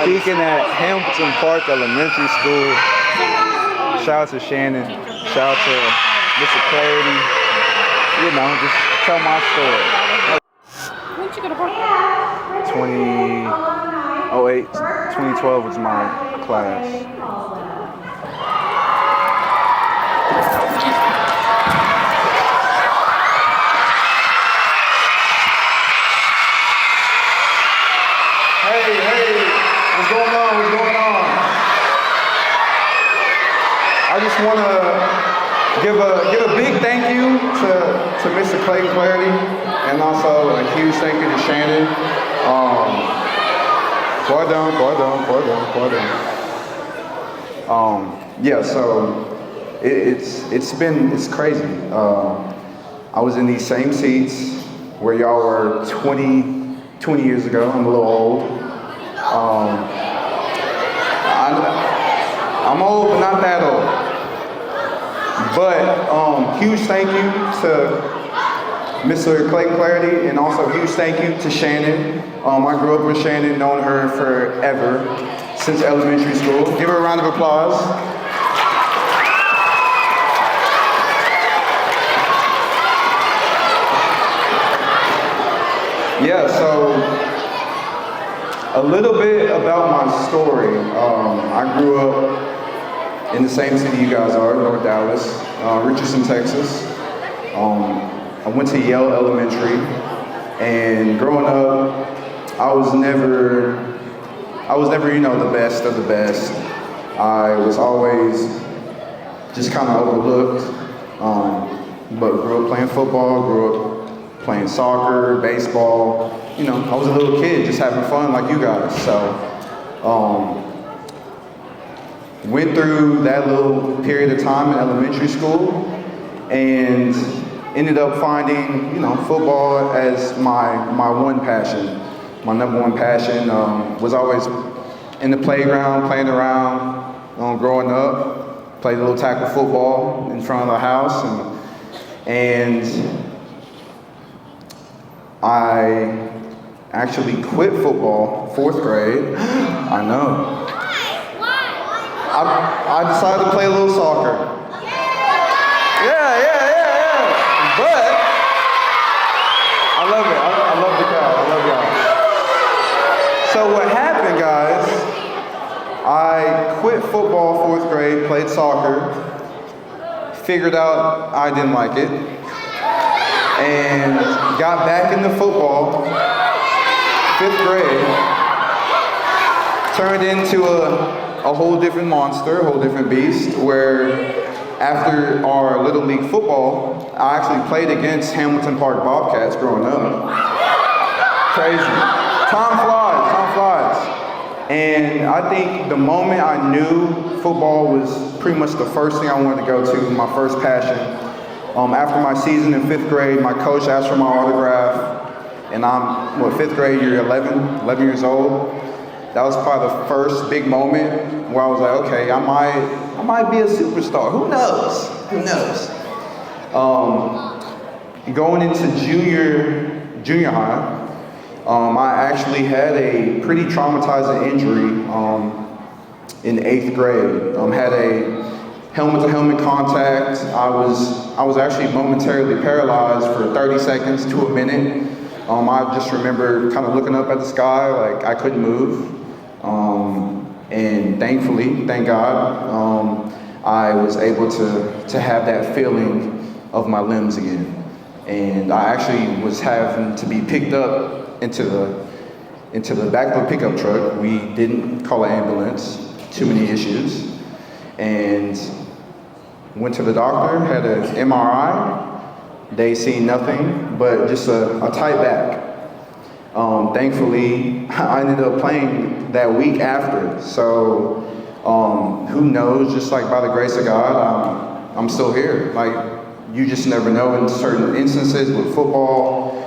speaking at Hamilton Park Elementary School. Shout out to Shannon. Shout out to Mr. Clarity. You know, just tell my story. When did you go to Park? 2008, 2012 was my class. Hey, what's going on? What's going on? I just want to give a big thank you to Mr. Clayton Clarity, and also a huge thank you to Shannon. Yeah, so it's crazy. I was in these same seats where y'all were 20 years ago. I'm a little old. I'm old, but not that old. But huge thank you to Mr. Clayton Clarity, and also huge thank you to Shannon. I grew up with Shannon, known her forever, since elementary school. Give her a round of applause. Yeah, so a little bit about my story. I grew up in the same city you guys are, North Dallas, Richardson, Texas. I went to Yale Elementary, and growing up, I was never, you know, the best of the best. I was always just kind of overlooked, but grew up playing football, grew up playing soccer, baseball. You know, I was a little kid just having fun like you guys. So, went through that little period of time in elementary school and ended up finding, you know, football as my one passion. My number one passion was always in the playground, playing around, growing up. Played a little tackle football in front of the house, and I actually quit football 4th grade. I know. I decided to play a little soccer. Yeah. But I love it. I love the crowd. I love y'all. So what happened, guys, I quit football 4th grade, played soccer, figured out I didn't like it, and got back into football 5th grade, turned into a whole different monster, a whole different beast, where after our Little League football, I actually played against Hamilton Park Bobcats growing up. Crazy. Time flies. And I think the moment I knew football was pretty much the first thing I wanted to go to, my first passion. After my season in 5th grade, my coach asked for my autograph, and I'm, 5th grade, you're 11 years old. That was probably the first big moment where I was like, okay, I might be a superstar. Who knows? Going into junior high, I actually had a pretty traumatizing injury in 8th grade. Had a helmet-to-helmet contact. I was actually momentarily paralyzed for 30 seconds to a minute. I just remember kind of looking up at the sky like I couldn't move. And thankfully, thank God, I was able to have that feeling of my limbs again. And I actually was having to be picked up into the back of a pickup truck. We didn't call an ambulance, too many issues. And went to the doctor, had an MRI. They seen nothing but just a tight back. Thankfully, I ended up playing that week after. So who knows, just like by the grace of God, I'm still here. Like, you just never know in certain instances with football,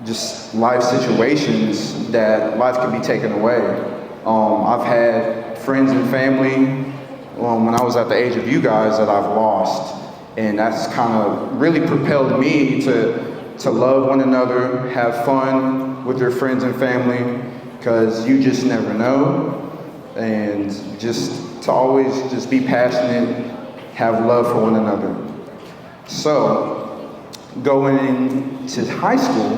just life situations that life can be taken away. I've had friends and family when I was at the age of you guys that I've lost. And that's kind of really propelled me to love one another, have fun with your friends and family, because you just never know. And just to always just be passionate, have love for one another. So, going into high school,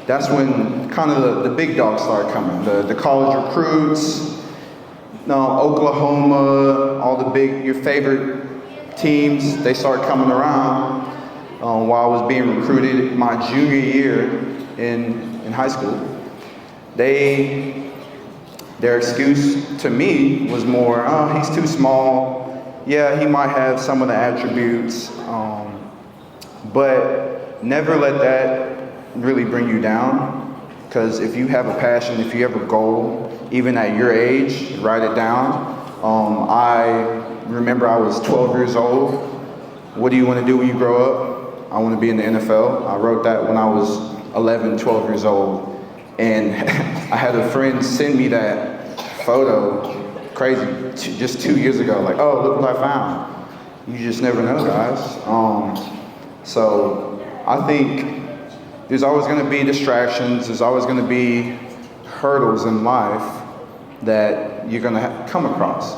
that's when kind of the big dogs started coming. The college recruits, Oklahoma, all the your favorite teams, they started coming around while I was being recruited my junior year in high school. Their excuse to me was more, oh, he's too small. Yeah, he might have some of the attributes, but never let that really bring you down. Because if you have a passion, if you have a goal, even at your age, write it down. I remember I was 12 years old. What do you want to do when you grow up? I want to be in the NFL. I wrote that when I was 11, 12 years old. And I had a friend send me that photo, crazy, just 2 years ago. Like, oh, look what I found. You just never know, guys. So I think there's always going to be distractions. There's always going to be hurdles in life that you're going to come across.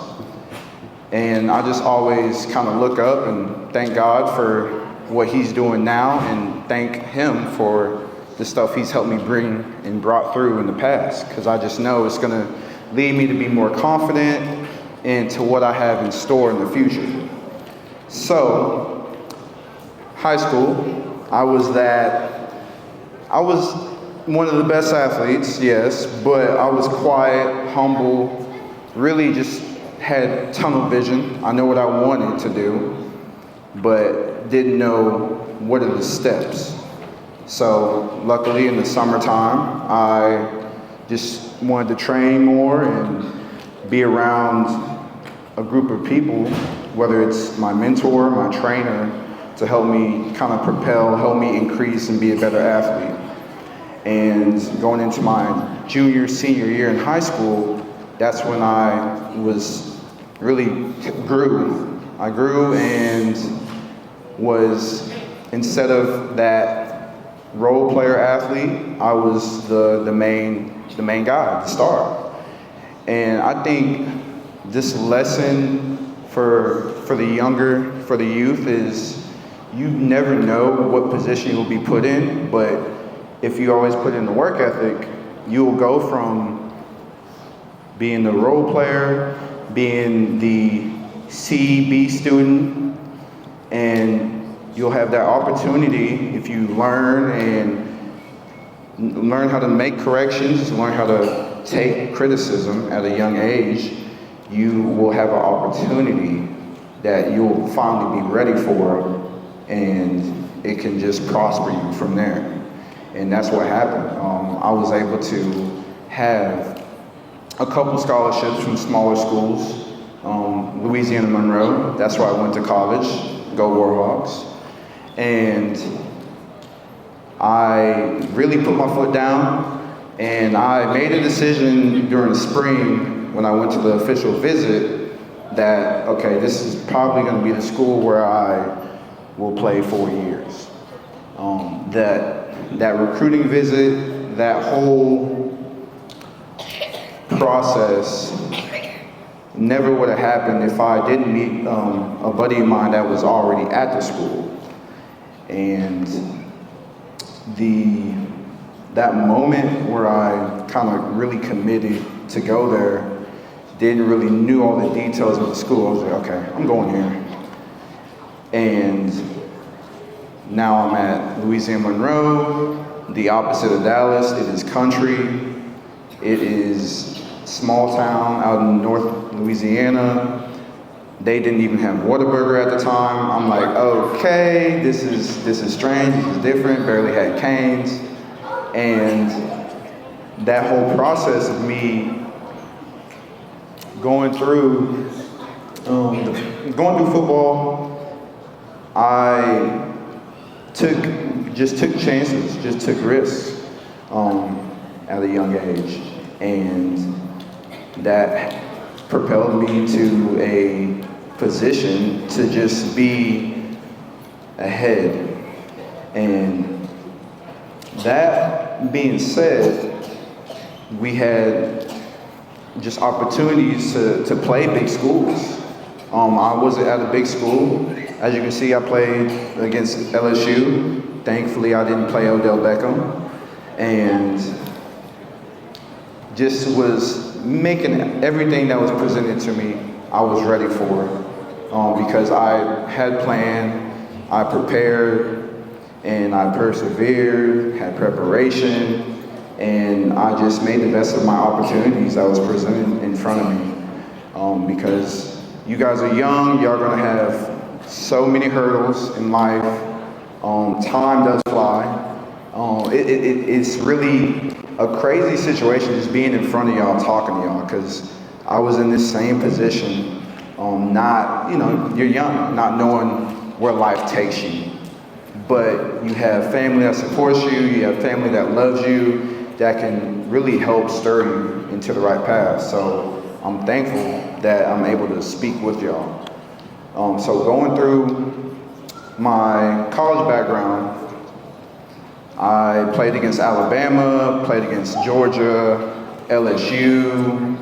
And I just always kind of look up and thank God for what he's doing now and thank him for the stuff he's helped me bring and brought through in the past, because I just know it's going to lead me to be more confident into what I have in store in the future. So, high school, I was one of the best athletes, yes, but I was quiet, humble, really just had tunnel vision. I know what I wanted to do, but didn't know what are the steps. So luckily in the summertime, I just wanted to train more and be around a group of people, whether it's my mentor, my trainer, to help me kind of propel, help me increase and be a better athlete. And going into my junior, senior year in high school, that's when I was really grew. I grew and was, instead of that role player athlete, I was the main guy, the star. And I think this lesson for the youth is you never know what position you'll be put in, but if you always put in the work ethic, you'll go from being the role player, being the C/B student, and you'll have that opportunity if you learn how to make corrections, learn how to take criticism at a young age. You will have an opportunity that you'll finally be ready for, and it can just prosper you from there. And that's what happened. I was able to have a couple scholarships from smaller schools. Louisiana Monroe, that's where I went to college, go Warhawks. And I really put my foot down, and I made a decision during the spring when I went to the official visit that, okay, this is probably going to be the school where I will play 4 years. That recruiting visit, that whole process never would have happened if I didn't meet a buddy of mine that was already at the school. And that moment where I kind of really committed to go there, didn't really knew all the details of the school. I was like, okay, I'm going here. And now I'm at Louisiana Monroe, the opposite of Dallas. It is country. It is small town out in North Louisiana. They didn't even have Whataburger at the time. I'm like, okay, this is strange, this is different, barely had Canes. And that whole process of me going through football, I just took chances, just took risks at a young age. And that propelled me to a position to just be ahead. And that being said, we had just opportunities to play big schools. I wasn't at a big school. As you can see, I played against LSU. Thankfully, I didn't play Odell Beckham. And just was making everything that was presented to me, I was ready for. Because I had planned, I prepared, and I persevered, had preparation, and I just made the best of my opportunities that was presented in front of me. Because you guys are young, y'all gonna have so many hurdles in life. Time does fly. It's really a crazy situation just being in front of y'all, talking to y'all, because I was in this same position. Not, you're young, not knowing where life takes you. But you have family that supports you, you have family that loves you, that can really help stir you into the right path. So I'm thankful that I'm able to speak with y'all. So going through my college background, I played against Alabama, played against Georgia, LSU,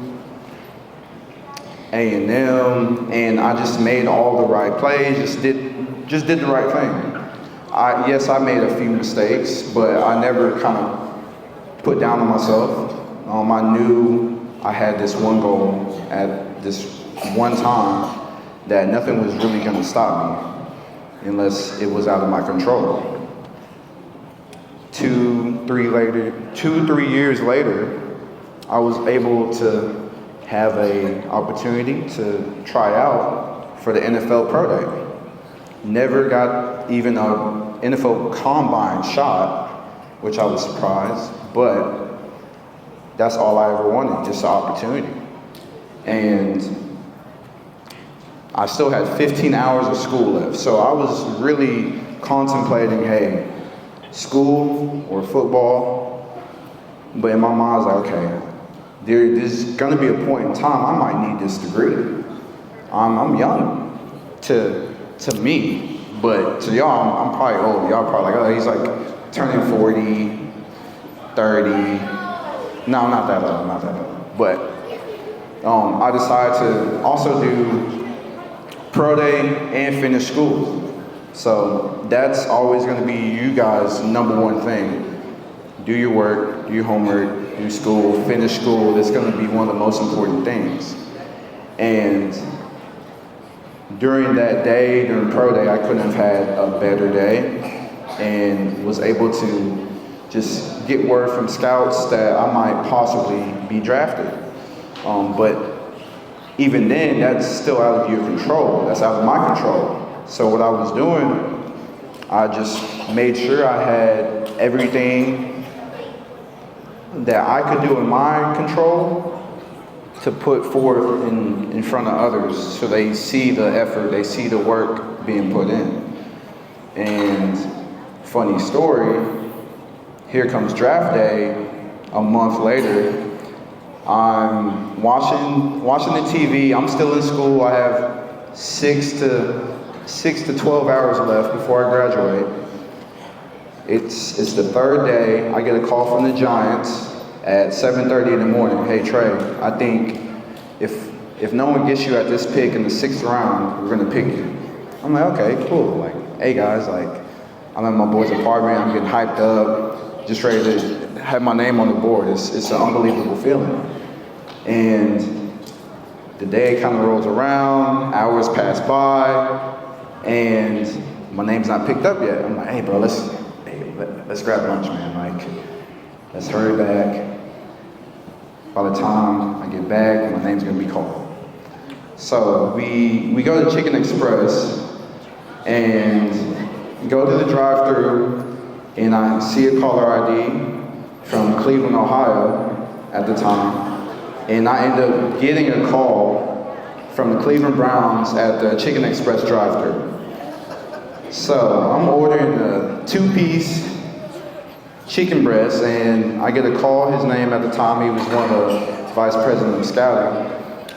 A&M, and I just made all the right plays, just did the right thing. Yes, I made a few mistakes, but I never kind of put down on myself. I knew I had this one goal at this one time, that nothing was really going to stop me unless it was out of my control. 2-3 years later, I was able to have an opportunity to try out for the NFL Pro Day. Never got even an NFL Combine shot, which I was surprised, but that's all I ever wanted, just an opportunity. And I still had 15 hours of school left, so I was really contemplating, hey, school or football. But in my mind, I was like, okay, there's gonna be a point in time I might need this degree. I'm young to me, but to y'all, I'm probably old. Y'all probably like, oh, he's like turning 40, 30. No, not that old. But I decided to also do pro day and finish school. So that's always going to be you guys' number one thing. Do your work, do your homework, do school, finish school. That's going to be one of the most important things. And during that day, during pro day, I couldn't have had a better day, and was able to just get word from scouts that I might possibly be drafted. But even then, that's still out of your control. That's out of my control. So what I was doing, I just made sure I had everything that I could do in my control to put forth in front of others, so they see the effort, they see the work being put in. And funny story, here comes draft day, a month later, I'm watching the TV. I'm still in school. I have 6 to 12 hours left before I graduate. It's the third day. I get a call from the Giants at 7:30 in the morning. Hey Trey, I think if no one gets you at this pick in the 6th round, we're gonna pick you. I'm like, okay, cool. Like, hey guys, like, I'm at my boy's apartment. I'm getting hyped up, just ready to have my name on the board. It's an unbelievable feeling. And the day kind of rolls around, hours pass by, and my name's not picked up yet. I'm like, hey bro, let's grab lunch, man. Like, let's hurry back. By the time I get back, my name's gonna be called. So we go to Chicken Express and go to the drive-thru, and I see a caller ID from Cleveland, Ohio at the time. And I end up getting a call from the Cleveland Browns at the Chicken Express drive-thru. So I'm ordering a 2-piece chicken breast, and I get a call. His name at the time, he was one of the vice president of scouting.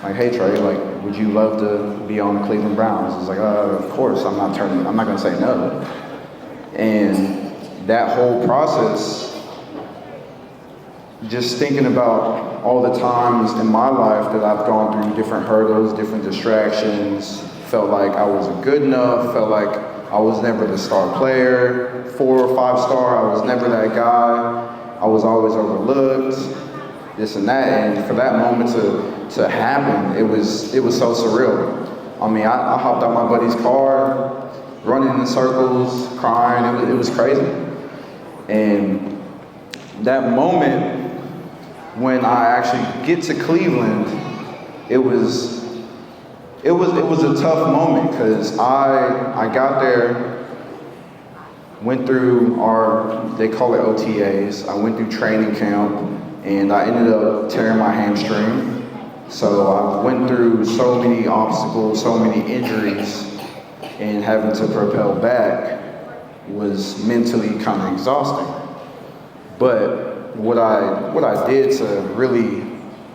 Like, hey Trey, like, would you love to be on the Cleveland Browns? I was like, of course, I'm not gonna say no. And that whole process just thinking about all the times in my life that I've gone through different hurdles, different distractions, felt like I wasn't good enough, felt like I was never the star player, 4 or 5 star, I was never that guy, I was always overlooked, this and that, and for that moment to happen, it was so surreal. I mean, I hopped out my buddy's car, running in circles, crying, it was crazy. And that moment, when I actually get to Cleveland, it was a tough moment because I got there, went through they call it OTAs. I went through training camp and I ended up tearing my hamstring. So I went through so many obstacles, so many injuries, and having to propel back was mentally kind of exhausting. But what I did to really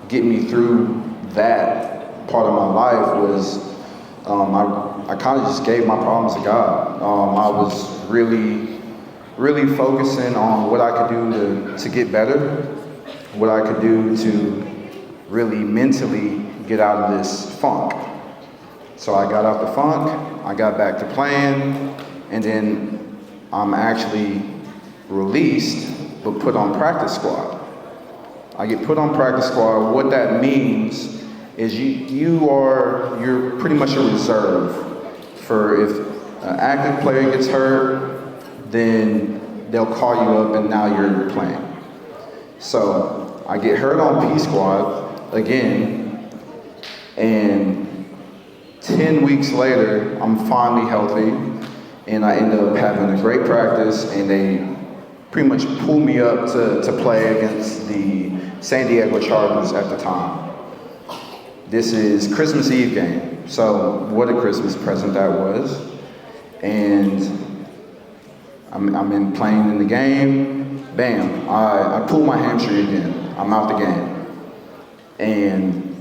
get me through that part of my life was I kind of just gave my problems to God. I was really focusing on what I could do to get better, what I could do to really mentally get out of this funk. So I got out the funk, I got back to playing, and then I'm actually released but put on practice squad. I get put on practice squad. What that means is you're pretty much a reserve for if an active player gets hurt, then they'll call you up and now you're playing. So I get hurt on P squad again, and 10 weeks later, I'm finally healthy, and I end up having a great practice, and they pretty much pulled me up to play against the San Diego Chargers at the time. This is Christmas Eve game, so what a Christmas present that was. And I'm in playing in the game, bam, I pull my hamstring again, I'm out the game. And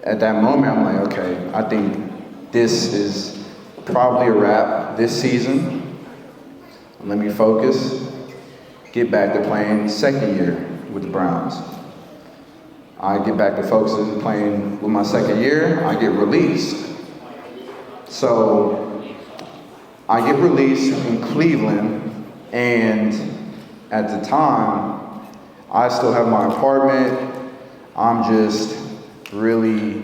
at that moment, I'm like, okay, I think this is probably a wrap this season. Let me focus, get back to playing second year with the Browns. I get back to focusing playing with my second year, I get released. So I get released in Cleveland, and at the time, I still have my apartment. I'm just really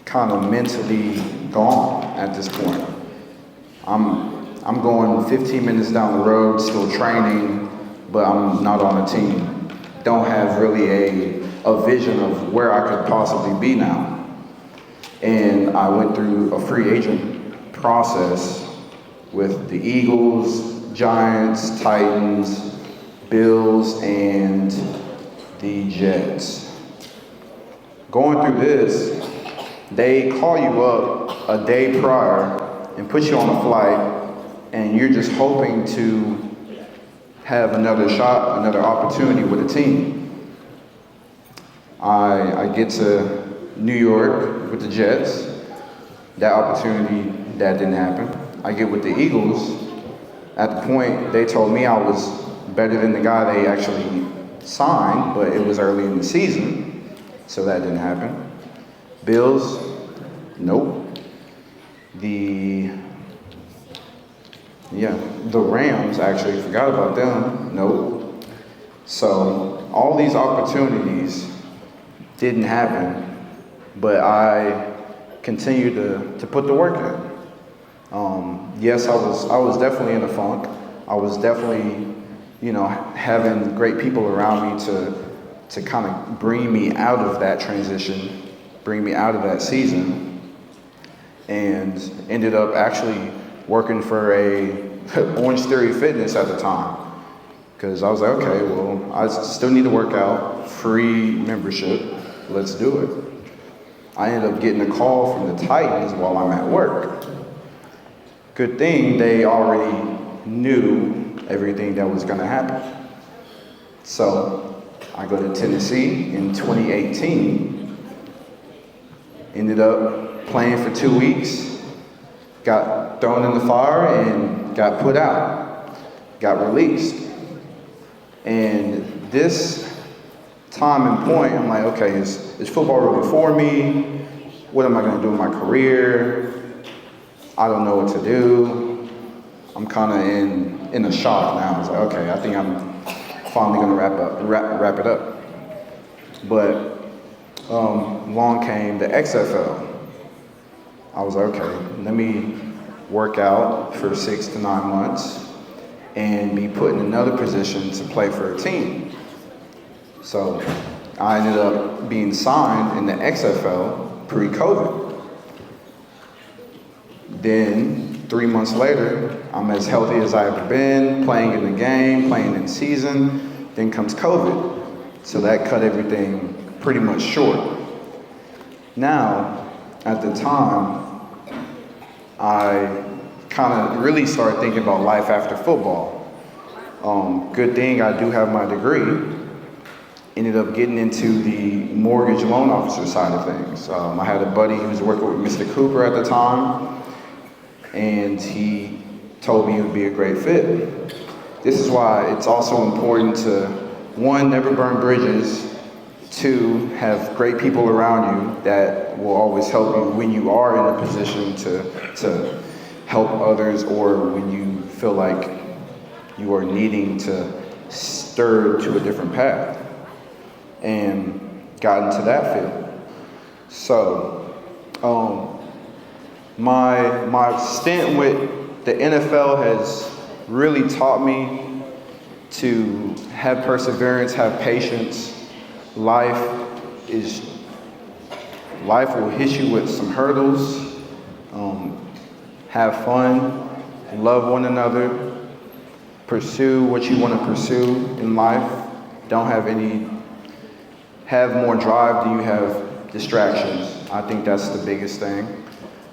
kind of mentally gone at this point. I'm going 15 minutes down the road, still training, but I'm not on a team. Don't have really a vision of where I could possibly be now. And I went through a free agent process with the Eagles, Giants, Titans, Bills, and the Jets. Going through this, they call you up a day prior and put you on a flight, and you're just hoping to have another shot, another opportunity with a team. I get to New York with the Jets. That opportunity, that didn't happen. I get with the Eagles. At the point, they told me I was better than the guy they actually signed, but it was early in the season, so that didn't happen. Bills, nope. The Rams, actually, forgot about them, nope. So all these opportunities didn't happen, but I continued to put the work in. Yes, I was definitely in a funk. I was definitely, having great people around me to kind of bring me out of that transition, bring me out of that season, and ended up actually working for Orange Theory Fitness at the time. Because I was like, okay, well, I still need to work out, free membership, let's do it. I ended up getting a call from the Titans while I'm at work. Good thing they already knew everything that was gonna happen. So I go to Tennessee in 2018, ended up playing for 2 weeks, got thrown in the fire and got put out, got released. And this time and point, I'm like, okay, is football really for me? What am I going to do with my career? I don't know what to do. I'm kind of in a shock now. It's like, okay, I think I'm finally going to wrap it up. But along came the XFL. I was like, okay, let me work out for 6 to 9 months and be put in another position to play for a team. So I ended up being signed in the XFL pre-COVID. Then 3 months later, I'm as healthy as I've ever been, playing in the game, playing in season. Then comes COVID. So that cut everything pretty much short. Now, at the time, I kind of really started thinking about life after football. Good thing I do have my degree. Ended up getting into the mortgage loan officer side of things. I had a buddy who was working with Mr. Cooper at the time, and he told me it would be a great fit. This is why it's also important to, one, never burn bridges, two, have great people around you that will always help you when you are in a position to help others, or when you feel like you are needing to stir to a different path. And got into that field. So, my stint with the NFL has really taught me to have perseverance, have patience. Life will hit you with some hurdles. Have fun, love one another, pursue what you want to pursue in life. Don't have more drive than you have distractions. I think that's the biggest thing.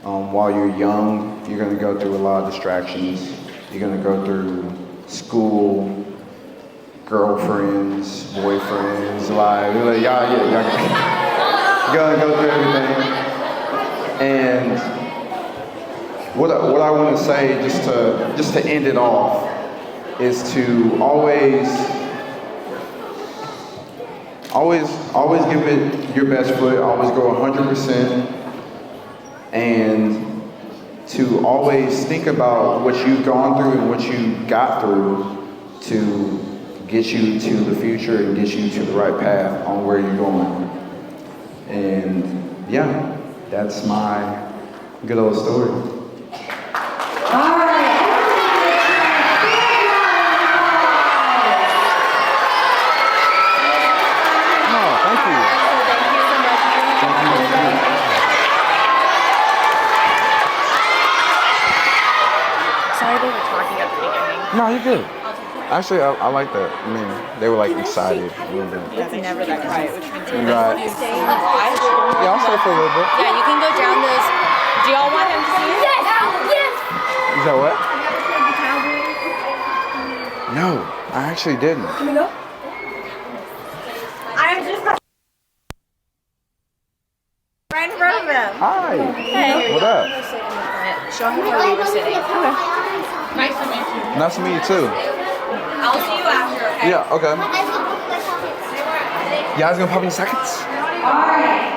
While you're young, you're going to go through a lot of distractions. You're going to go through school, girlfriends, boyfriends, y'all you're going to go through everything. And what I want to say, just to end it off, is to always give it your best foot, always go 100%, and to always think about what you've gone through and what you got through to get you to the future and get you to the right path on where you're going. And yeah, that's my good old story. All right. Sorry they were talking at the beginning. No, you're good. Actually, I like that. I mean, they were like excited a little bit. It's never that quiet, which means you're Right. going to stay and watch. Yeah, I'll stay for a little bit. Yeah, you can go down those. Do y'all want him to see it? Yes! Is that what? No, I actually didn't. Can we go? I'm just right in front of him. Hi. Hey. What up? Show him where we were sitting. Okay. Nice to meet you too. I'll see you after, okay? Yeah, okay. You guys gonna pop in seconds? All right.